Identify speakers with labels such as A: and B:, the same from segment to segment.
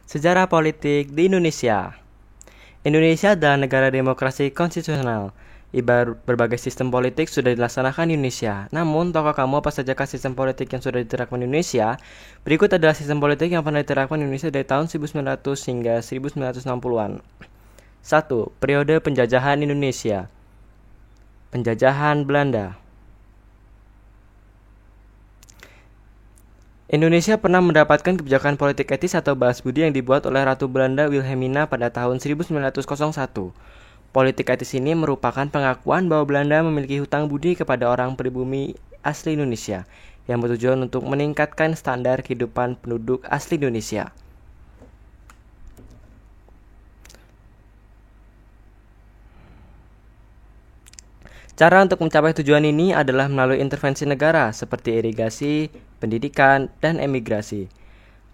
A: Sejarah politik di Indonesia. Indonesia adalah negara demokrasi konstitusional. Berbagai sistem politik sudah dilaksanakan di Indonesia. Namun, tahukah kamu apa sajakah sistem politik yang sudah diterapkan di Indonesia? Berikut adalah sistem politik yang pernah diterapkan di Indonesia dari tahun 1900 hingga 1960-an. 1. Periode penjajahan Indonesia. Penjajahan Belanda. Indonesia pernah mendapatkan kebijakan politik etis atau balas budi yang dibuat oleh Ratu Belanda Wilhelmina pada tahun 1901. Politik etis ini merupakan pengakuan bahwa Belanda memiliki hutang budi kepada orang pribumi asli Indonesia yang bertujuan untuk meningkatkan standar kehidupan penduduk asli Indonesia. Cara untuk mencapai tujuan ini adalah melalui intervensi negara seperti irigasi, pendidikan, dan emigrasi.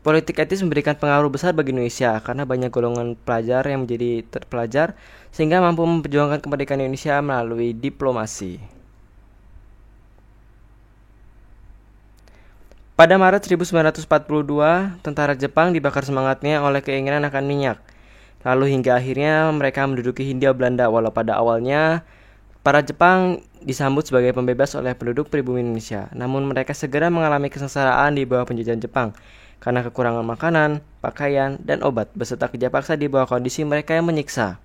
A: Politik etis memberikan pengaruh besar bagi Indonesia karena banyak golongan pelajar yang menjadi terpelajar sehingga mampu memperjuangkan kemerdekaan Indonesia melalui diplomasi. Pada Maret 1942, tentara Jepang dibakar semangatnya oleh keinginan akan minyak. Lalu hingga akhirnya mereka menduduki Hindia Belanda walau pada awalnya para Jepang disambut sebagai pembebas oleh penduduk pribumi Indonesia. Namun mereka segera mengalami kesengsaraan di bawah penjajahan Jepang karena kekurangan makanan, pakaian, dan obat beserta kerja paksa di bawah kondisi mereka yang menyiksa.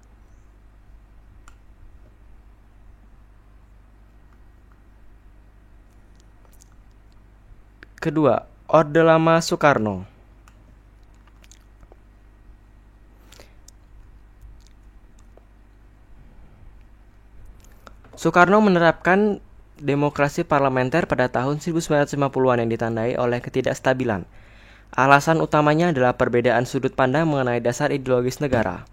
A: Kedua, Orde Lama Soekarno. Soekarno menerapkan demokrasi parlementer pada tahun 1950-an yang ditandai oleh ketidakstabilan. Alasan utamanya adalah perbedaan sudut pandang mengenai dasar ideologis negara.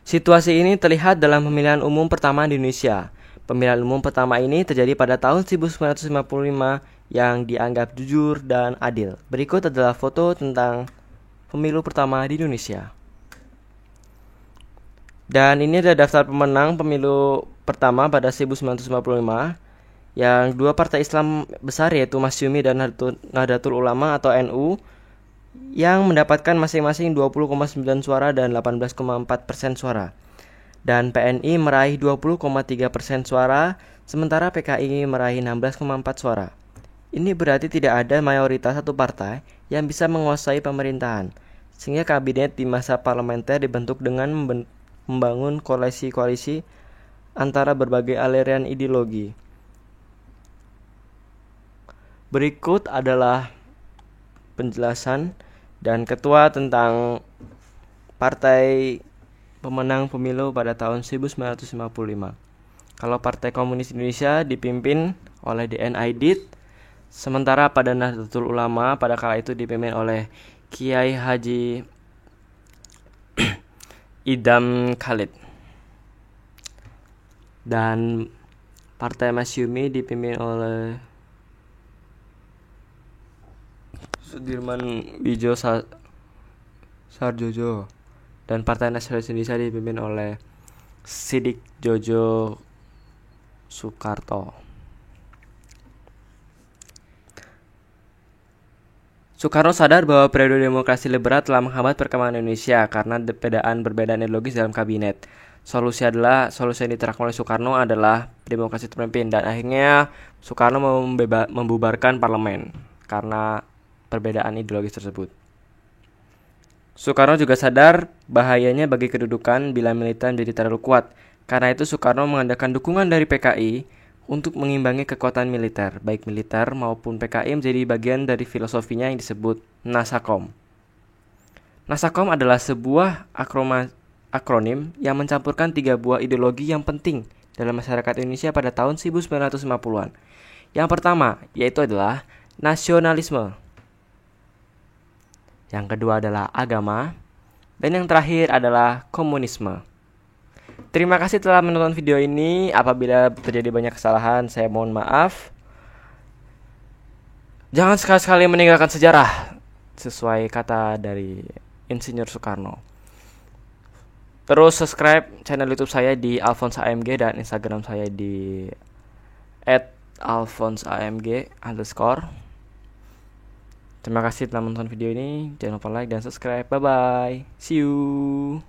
A: Situasi ini terlihat dalam pemilihan umum pertama di Indonesia. Pemilihan umum pertama ini terjadi pada tahun 1955 yang dianggap jujur dan adil. Berikut adalah foto tentang pemilu pertama di Indonesia. Dan ini adalah daftar pemenang pemilu pertama pada 1955 yang dua partai Islam besar yaitu Masyumi dan Nahdlatul Ulama atau NU yang mendapatkan masing-masing 20,9 suara dan 18,4% suara. Dan PNI meraih 20,3% suara, sementara PKI meraih 16,4 suara. Ini berarti tidak ada mayoritas satu partai yang bisa menguasai pemerintahan, sehingga kabinet di masa parlementer dibentuk dengan membangun koalisi-koalisi antara berbagai aliran ideologi. Berikut adalah penjelasan dan ketua tentang partai pemenang pemilu pada tahun 1955. Kalau Partai Komunis Indonesia dipimpin oleh DN Aidit, sementara pada Nahdlatul Ulama pada kala itu dipimpin oleh Kiai Haji Idam Khalid. Dan Partai Masyumi dipimpin oleh Sudirman Wijo Sarjojo. Dan Partai Nasionalis Indonesia dipimpin oleh Sidik Jojo Soekarto. Soekarno sadar bahwa periode demokrasi liberal telah menghambat perkembangan Indonesia karena perbedaan ideologis dalam kabinet. Solusi yang diterapkan oleh Soekarno adalah demokrasi terpimpin, dan akhirnya Soekarno membubarkan parlemen karena perbedaan ideologis tersebut. Soekarno juga sadar bahayanya bagi kedudukan bila militer menjadi terlalu kuat. Karena itu Soekarno mengandalkan dukungan dari PKI untuk mengimbangi kekuatan militer, baik militer maupun PKI menjadi bagian dari filosofinya yang disebut Nasakom. Nasakom adalah sebuah akronim yang mencampurkan 3 buah ideologi yang penting dalam masyarakat Indonesia pada tahun 1950-an. Yang pertama yaitu adalah nasionalisme. Yang kedua adalah agama, dan yang terakhir adalah komunisme. Terima kasih telah menonton video ini. Apabila terjadi banyak kesalahan, saya mohon maaf. Jangan sekali-kali meninggalkan sejarah, sesuai kata dari Insinyur Soekarno. Terus subscribe channel YouTube saya di Alphonse AMG dan Instagram saya di @alfonsamg_. Terima kasih telah menonton video ini. Jangan lupa like dan subscribe. Bye bye. See you.